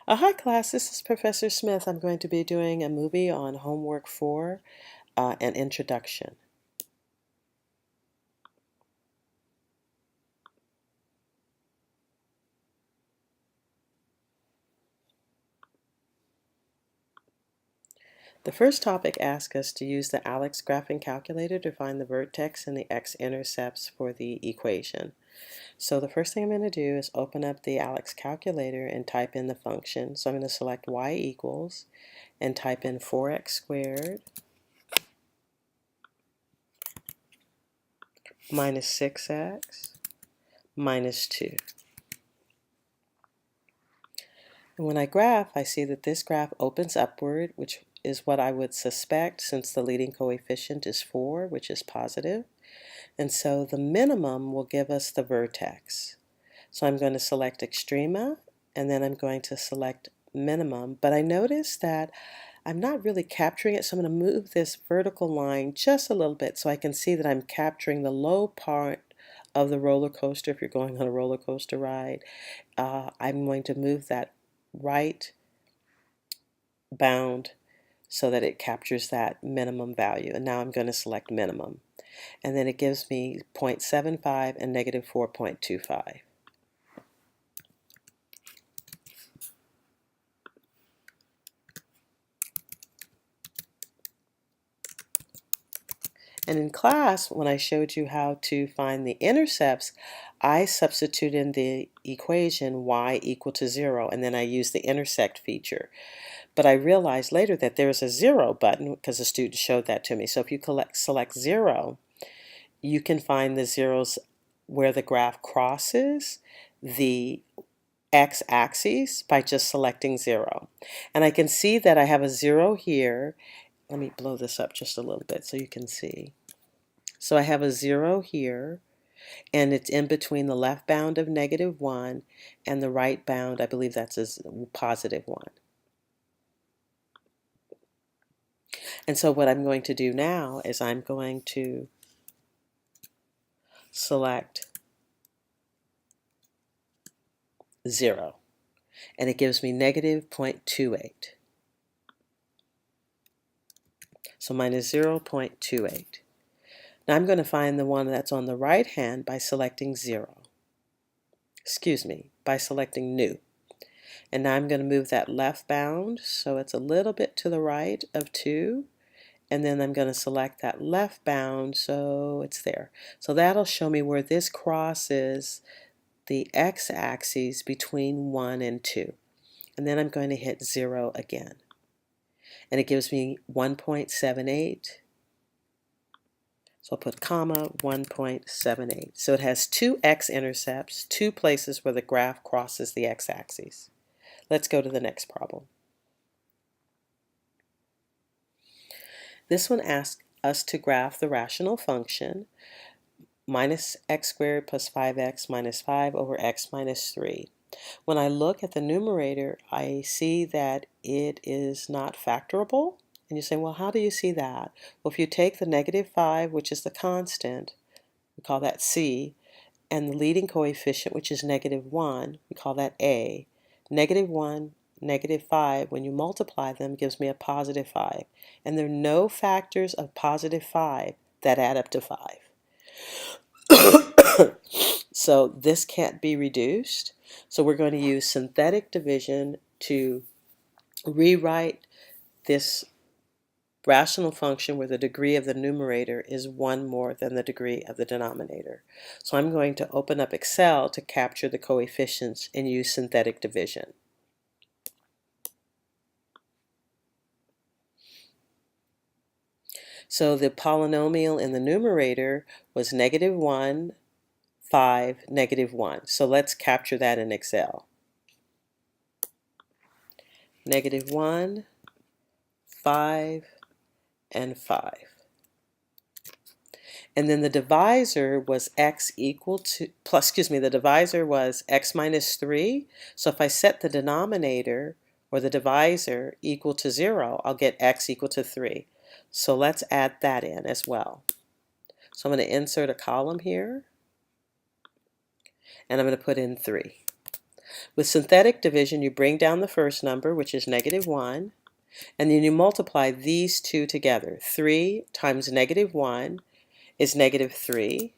Hi class, this is Professor Smith. I'm going to be doing a movie on homework 4, an introduction. The first topic asks us to use the Alex graphing calculator to find the vertex and the x-intercepts for the equation. So the first thing I'm going to do is open up the Alex calculator and type in the function. So I'm going to select y equals and type in 4x squared minus 6x minus 2. And when I graph, I see that this graph opens upward, which is what I would suspect since the leading coefficient is 4, which is positive. And so the minimum will give us the vertex. So I'm going to select extrema, and then I'm going to select minimum. But I notice that I'm not really capturing it, so I'm going to move this vertical line just a little bit so I can see that I'm capturing the low part of the roller coaster if you're going on a roller coaster ride. I'm going to move that right bound so that it captures that minimum value. And now I'm going to select minimum. And then it gives me 0.75 and negative 4.25. And in class, when I showed you how to find the intercepts, I substitute in the equation y equal to 0, and then I use the intersect feature. But I realized later that there's a 0 button because the student showed that to me. So if you select 0, you can find the zeros where the graph crosses the x-axis by just selecting 0. And I can see that I have a 0 here. Let me blow this up just a little bit so you can see. So I have a 0 here, and it's in between the left bound of negative 1 and the right bound, I believe that's a positive 1. And so what I'm going to do now is I'm going to select 0, and it gives me negative 0.28. So minus 0.28. Now I'm going to find the one that's on the right hand by selecting 0. By selecting new. And now I'm going to move that left bound so it's a little bit to the right of 2. And then I'm going to select that left bound so it's there. So that'll show me where this crosses the x-axis between 1 and 2. And then I'm going to hit 0 again. And it gives me 1.78. So I'll put comma 1.78. So it has two x-intercepts, two places where the graph crosses the x-axis. Let's go to the next problem. This one asks us to graph the rational function minus x squared plus 5x minus 5 over x minus 3. When I look at the numerator, I see that it is not factorable. And you say, well, how do you see that? Well, if you take the negative 5, which is the constant, we call that C, and the leading coefficient, which is negative 1, we call that A. Negative 1, negative 5, when you multiply them, gives me a positive 5. And there are no factors of positive 5 that add up to 5. So this can't be reduced. So we're going to use synthetic division to rewrite this rational function where the degree of the numerator is 1 more than the degree of the denominator. So I'm going to open up Excel to capture the coefficients and use synthetic division. So the polynomial in the numerator was negative 1, 5, negative 1. So let's capture that in Excel. Negative 1, 5, and 5. And then the divisor was x equal to, the divisor was x minus 3. So if I set the denominator or the divisor equal to 0, I'll get x equal to 3. So let's add that in as well. So I'm going to insert a column here, and I'm going to put in 3. With synthetic division, you bring down the first number, which is -1, and then you multiply these two together. 3 times -1 is -3,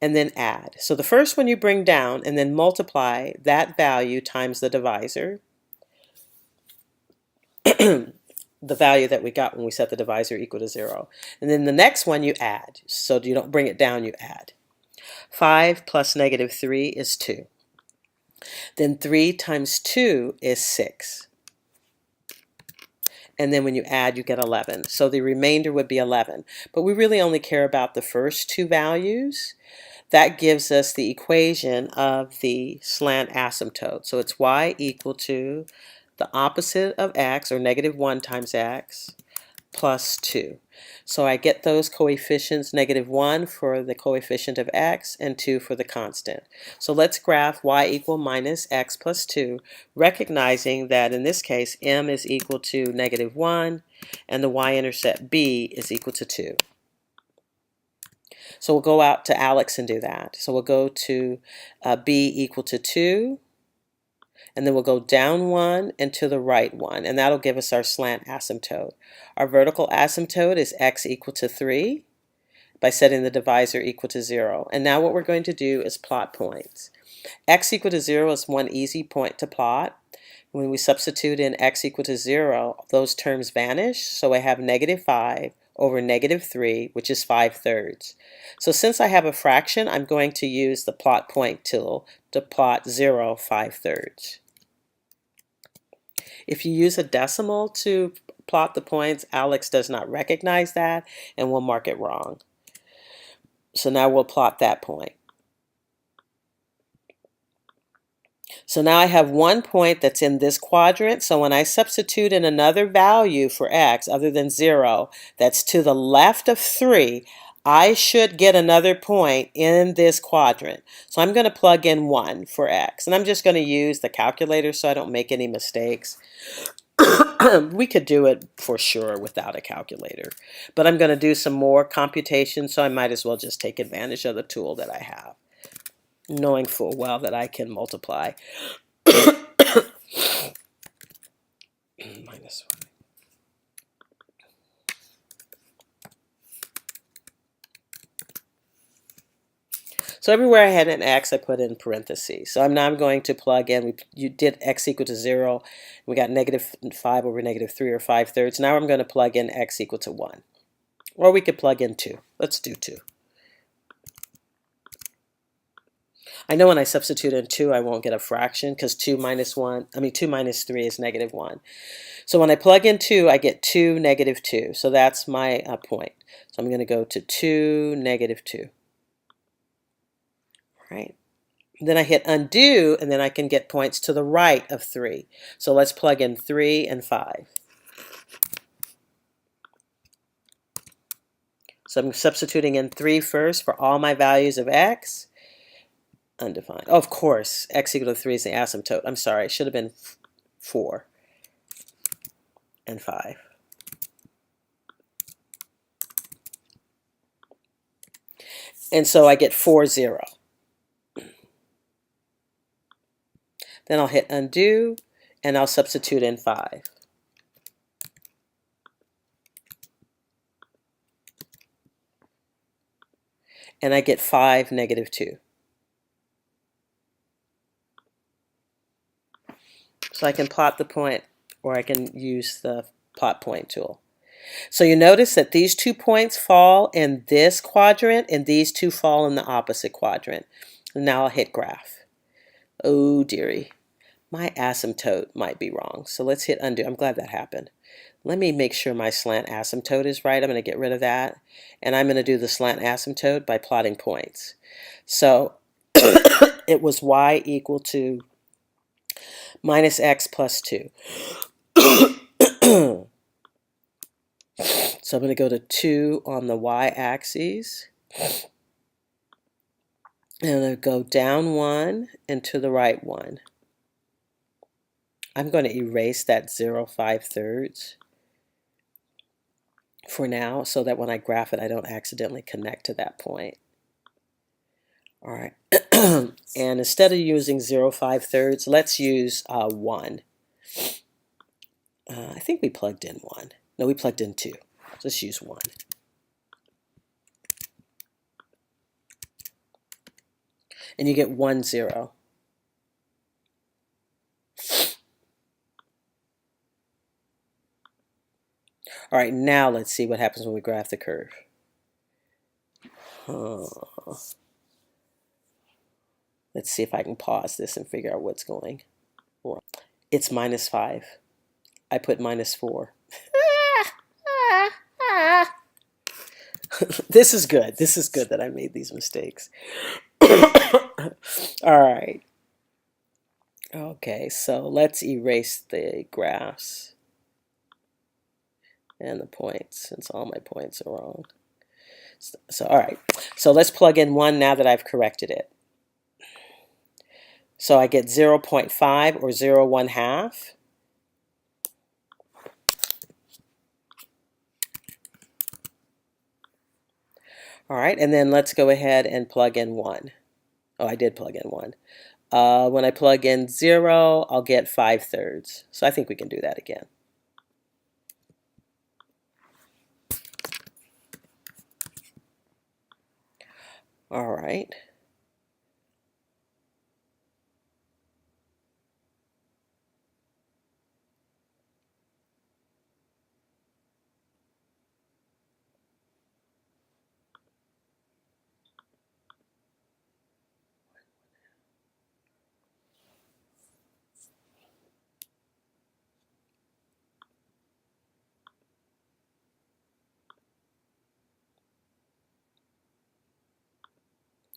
and then add. So the first one you bring down and then multiply that value times the divisor, the value that we got when we set the divisor equal to 0. And then the next one you add. So you don't bring it down, you add. 5 plus -3 is 2. Then 3 times 2 is 6. And then when you add, you get 11. So the remainder would be 11. But we really only care about the first two values. That gives us the equation of the slant asymptote. So it's y equal to the opposite of x, or -1 times x, plus 2. So I get those coefficients, -1 for the coefficient of x and 2 for the constant. So let's graph y equal minus x plus 2, recognizing that in this case m is equal to -1 and the y-intercept b is equal to 2. So we'll go out to Alex and do that. So we'll go to b equal to 2, and then we'll go down 1 and to the right 1, and that'll give us our slant asymptote. Our vertical asymptote is x equal to 3 by setting the divisor equal to 0. And now what we're going to do is plot points. X equal to 0 is one easy point to plot. When we substitute in x equal to 0, those terms vanish, so I have -5 over -3, which is 5/3. So since I have a fraction, I'm going to use the plot point tool to plot 0 5/3. If you use a decimal to plot the points, Alex does not recognize that and will mark it wrong. So now we'll plot that point. So now I have one point that's in this quadrant. So when I substitute in another value for x other than 0 that's to the left of 3, I should get another point in this quadrant. So I'm going to plug in 1 for x. And I'm just going to use the calculator so I don't make any mistakes. We could do it for sure without a calculator. But I'm going to do some more computation, so I might as well just take advantage of the tool that I have, knowing full well that I can multiply. Minus 1. So everywhere I had an x, I put in parentheses. So now I'm going to plug in, you did x equal to 0, we got -5 over -3, or 5/3. Now I'm going to plug in x equal to 1. Or we could plug in 2. Let's do 2. I know when I substitute in 2, I won't get a fraction because 2 minus 3 is -1. So when I plug in 2, I get 2, -2. So that's my point. So I'm going to go to 2, -2. Right. Then I hit undo, and then I can get points to the right of 3. So let's plug in 3 and 5. So I'm substituting in 3 first for all my values of x. Undefined. Oh, of course, x equal to 3 is the asymptote. I'm sorry, it should have been 4 and 5. And so I get 4, 0. Then I'll hit undo, and I'll substitute in 5. And I get 5, -2. So I can plot the point, or I can use the plot point tool. So you notice that these 2 points fall in this quadrant, and these 2 fall in the opposite quadrant. And now I'll hit graph. Oh dearie, my asymptote might be wrong. So let's hit undo. I'm glad that happened. Let me make sure my slant asymptote is right. I'm going to get rid of that. And I'm going to do the slant asymptote by plotting points. So it was y equal to minus x plus 2. So I'm going to go to 2 on the y-axis. And I'm going to go down 1 and to the right 1. I'm going to erase that 0 5/3 for now, so that when I graph it, I don't accidentally connect to that point. All right. And instead of using 0.5, let's use 1. I think we plugged in 1. No, we plugged in 2. Let's use 1. And you get 1, 0. All right, now let's see what happens when we graph the curve. Let's see if I can pause this and figure out what's going wrong. It's -5. I put -4. This is good. This is good that I made these mistakes. All right. Okay, so let's erase the graphs and the points since all my points are wrong. So all right. So let's plug in 1 now that I've corrected it. So I get 0.5 or 0.1/2. All right, and then let's go ahead and plug in 1. Oh, I did plug in 1. When I plug in 0, I'll get 5/3. So I think we can do that again. All right.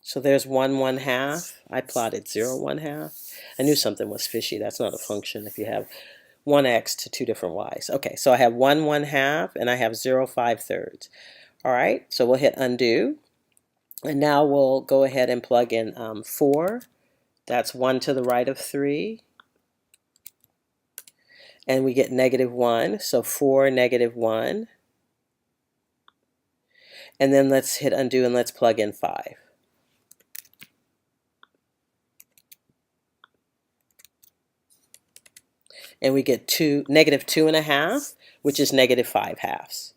So there's 1/1/2. I plotted 0.1/2. I knew something was fishy. That's not a function if you have one x to 2 different y's. Okay, so I have 1/1/2 and I have 0.5. All right, so we'll hit undo. And now we'll go ahead and plug in 4. That's 1 to the right of 3. And we get -1. So 4, -1. And then let's hit undo and let's plug in 5. And we get -2.5, which is -5/2.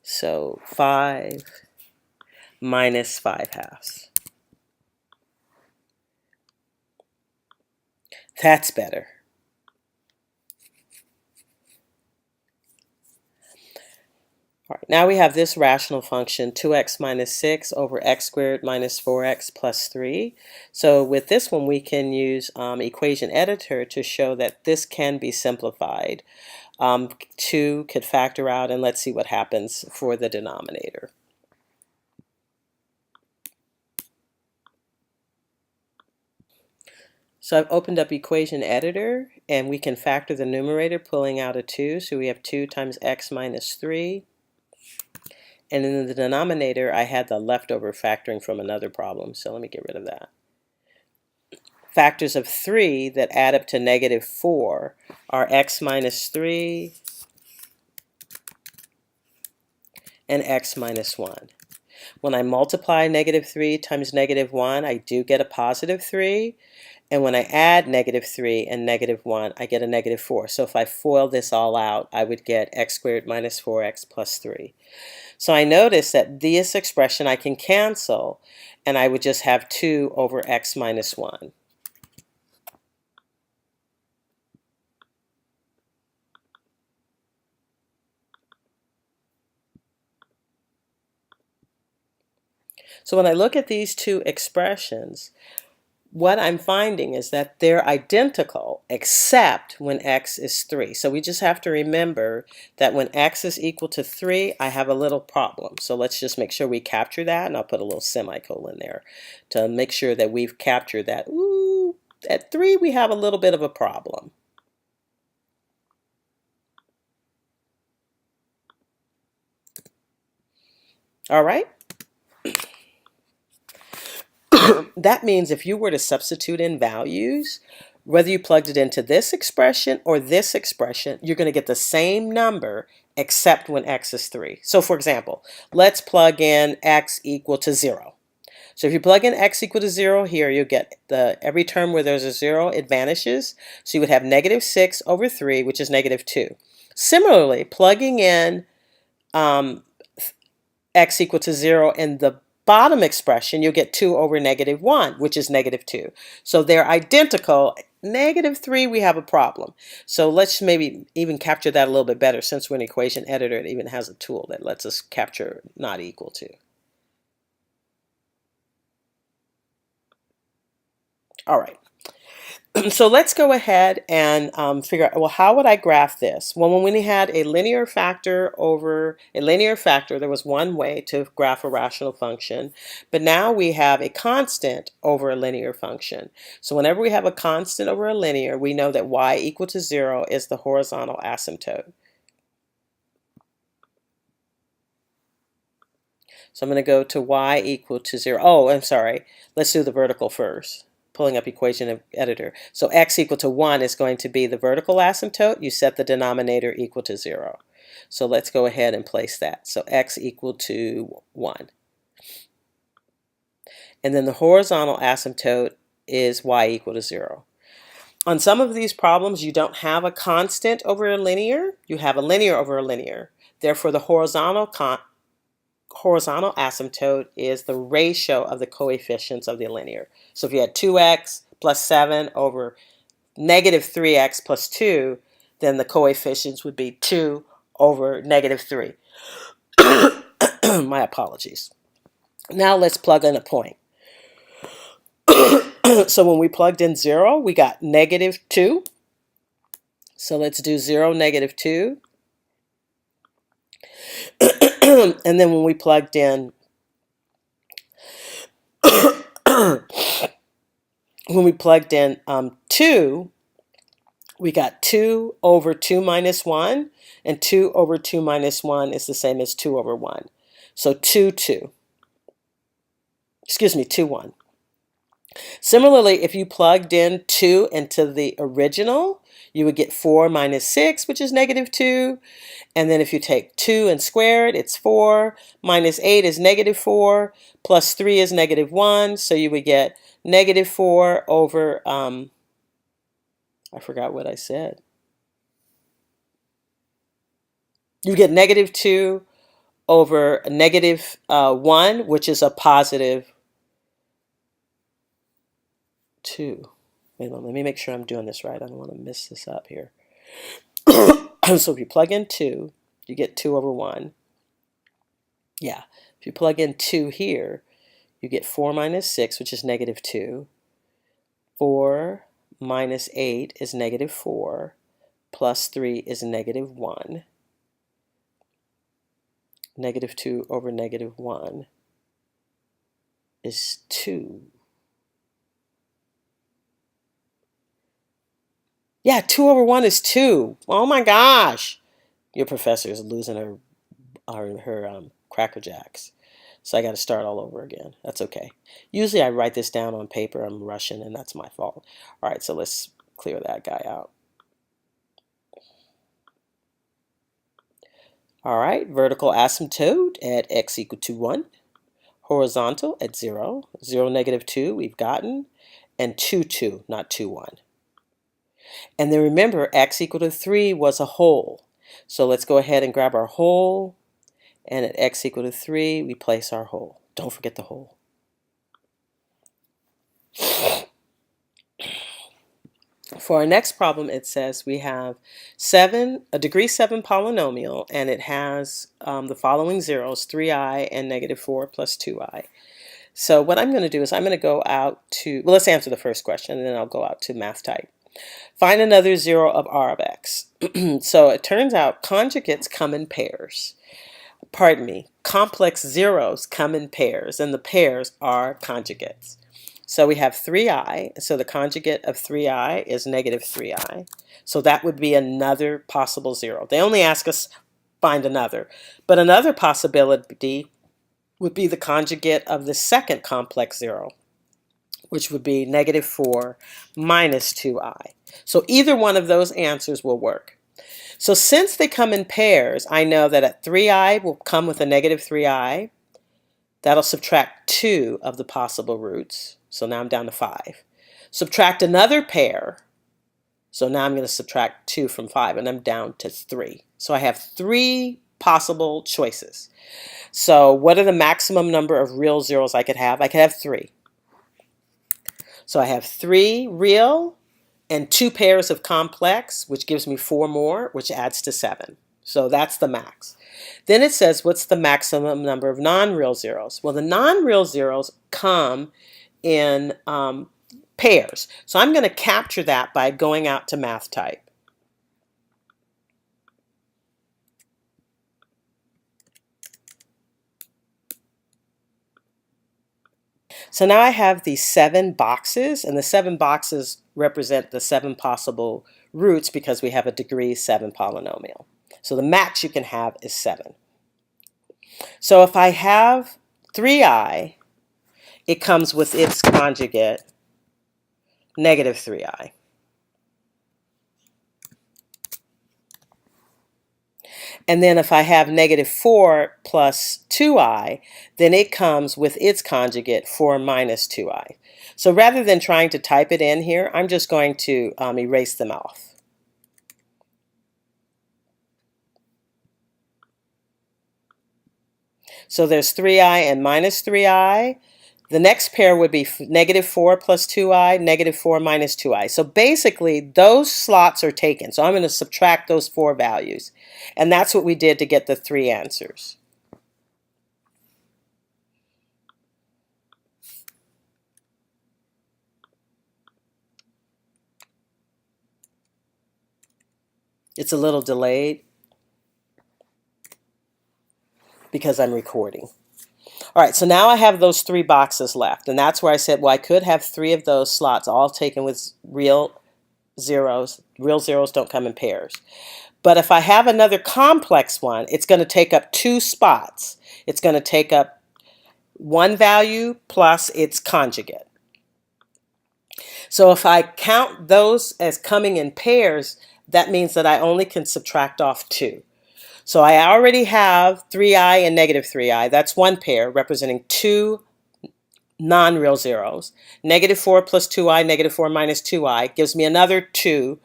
So 5 minus 5/2. That's better. All right, now we have this rational function, 2x minus 6 over x squared minus 4x plus 3. So with this one, we can use equation editor to show that this can be simplified. 2 could factor out, and let's see what happens for the denominator. So I've opened up equation editor, and we can factor the numerator, pulling out a 2. So we have 2 times x minus 3. And in the denominator, I had the leftover factoring from another problem. So let me get rid of that. Factors of 3 that add up to -4 are x minus 3 and x minus 1. When I multiply -3 times -1, I do get a +3. And when I add -3 and -1, I get a -4. So if I FOIL this all out, I would get x squared minus 4x plus 3. So I notice that this expression I can cancel, and I would just have 2 over x minus 1. So when I look at these two expressions, what I'm finding is that they're identical except when x is 3. So we just have to remember that when x is equal to 3, I have a little problem. So let's just make sure we capture that, and I'll put a little semicolon there to make sure that we've captured that. Ooh, at 3 we have a little bit of a problem. All right. That means if you were to substitute in values, whether you plugged it into this expression or this expression, you're going to get the same number except when x is 3. So for example, let's plug in x equal to 0. So if you plug in x equal to 0 here, you'll get every term where there's a 0, it vanishes. So you would have negative 6 over 3, which is negative 2. Similarly, plugging in x equal to 0 in the bottom expression, you'll get 2 over negative 1, which is negative 2. So they're identical. Negative 3, we have a problem. So let's maybe even capture that a little bit better. Since we're an equation editor, it even has a tool that lets us capture not equal to. All right. So let's go ahead and figure out, well, how would I graph this? Well, when we had a linear factor over a linear factor, there was one way to graph a rational function. But now we have a constant over a linear function. So whenever we have a constant over a linear, we know that y equal to 0 is the horizontal asymptote. So I'm going to go to y equal to 0. Oh, I'm sorry. Let's do the vertical first. Pulling up equation editor. So x equal to 1 is going to be the vertical asymptote. You set the denominator equal to 0. So let's go ahead and place that. So x equal to 1. And then the horizontal asymptote is y equal to 0. On some of these problems, you don't have a constant over a linear. You have a linear over a linear. Therefore, the horizontal asymptote is the ratio of the coefficients of the linear. So if you had 2x plus 7 over negative 3x plus 2, then the coefficients would be 2 over negative 3. My apologies. Now let's plug in a point. So when we plugged in 0, we got negative 2. So let's do 0, negative 2. And then when we plugged in when we plugged in 2, we got 2 over 2 minus 1, and 2 over 2 minus 1 is the same as 2 over 1. So 2, 2. Excuse me, 2, 1. Similarly, if you plugged in 2 into the original, you would get 4 minus 6, which is negative 2. And then if you take 2 and square it, it's 4. Minus 8 is negative 4. Plus 3 is negative 1. So you would get negative 4 over, I forgot what I said. You get negative 2 over negative 1, which is a positive 2. Wait a moment, let me make sure I'm doing this right. I don't want to mess this up here. So if you plug in 2, you get 2 over 1. Yeah, if you plug in 2 here, you get 4 minus 6, which is negative 2. 4 minus 8 is negative 4. Plus 3 is negative 1. Negative 2 over negative 1 is 2. Yeah, 2 over 1 is 2. Oh my gosh. Your professor is losing her Cracker Jacks. So I got to start all over again. That's okay. Usually I write this down on paper. I'm rushing, and that's my fault. All right, so let's clear that guy out. All right, vertical asymptote at x equal to 1. Horizontal at 0. 0, negative 2 we've gotten. And 2, 2, not 2, 1. And then remember, x equal to 3 was a whole. So let's go ahead and grab our whole. And at x equal to 3, we place our whole. Don't forget the whole. For our next problem, it says we have a degree 7 polynomial, and it has the following zeros, 3i and negative 4 plus 2i. So what I'm going to do is I'm going to go out to, well, let's answer the first question, and then I'll go out to math type. Find another 0 of r of x. So it turns out conjugates come in pairs. Pardon me, complex zeros come in pairs, and the pairs are conjugates. So we have 3i, so the conjugate of 3i is negative 3i. So that would be another possible 0. They only ask us find another. But another possibility would be the conjugate of the second complex 0, which would be negative 4 minus 2i. So either one of those answers will work. So since they come in pairs, I know that at 3i will come with a negative 3i, That'll subtract 2 of the possible roots. So now I'm down to 5. Subtract another pair. So now I'm going to subtract 2 from 5, and I'm down to 3. So I have 3 possible choices. So what are the maximum number of real zeros I could have? I could have 3. So I have 3 real and 2 pairs of complex, which gives me 4 more, which adds to 7. So that's the max. Then it says, what's the maximum number of non-real zeros? Well, the non-real zeros come in pairs. So I'm going to capture that by going out to math type. So now I have these 7 boxes, and the 7 boxes represent the 7 possible roots because we have a degree 7 polynomial. So the max you can have is 7. So if I have 3i, it comes with its conjugate, negative 3i. And then if I have negative 4 plus 2i, then it comes with its conjugate, 4 minus 2i. So rather than trying to type it in here, I'm just going to erase them off. So there's 3i and minus 3i. The next pair would be negative 4 plus 2i, negative 4 minus 2i. So basically, those slots are taken. So I'm going to subtract those 4 values. And that's what we did to get the 3 answers. It's a little delayed because I'm recording. All right, so now I have those 3 boxes left, and that's where I said, well, I could have 3 of those slots all taken with real zeros. Real zeros don't come in pairs. But if I have another complex one, it's going to take up 2 spots. It's going to take up 1 value plus its conjugate. So if I count those as coming in pairs, that means that I only can subtract off 2. So I already have 3i and negative 3i. That's 1 pair representing 2 non-real zeros. Negative 4 plus 2i, negative 4 minus 2i gives me another 2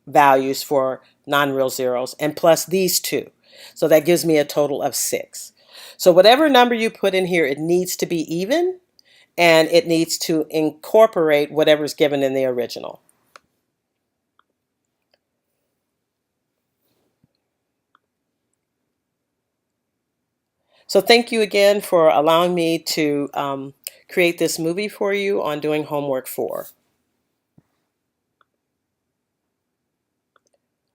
values for non-real zeros, and plus these 2. So that gives me a total of 6. So whatever number you put in here, it needs to be even, and it needs to incorporate whatever's given in the original. So thank you again for allowing me to create this movie for you on doing homework 4.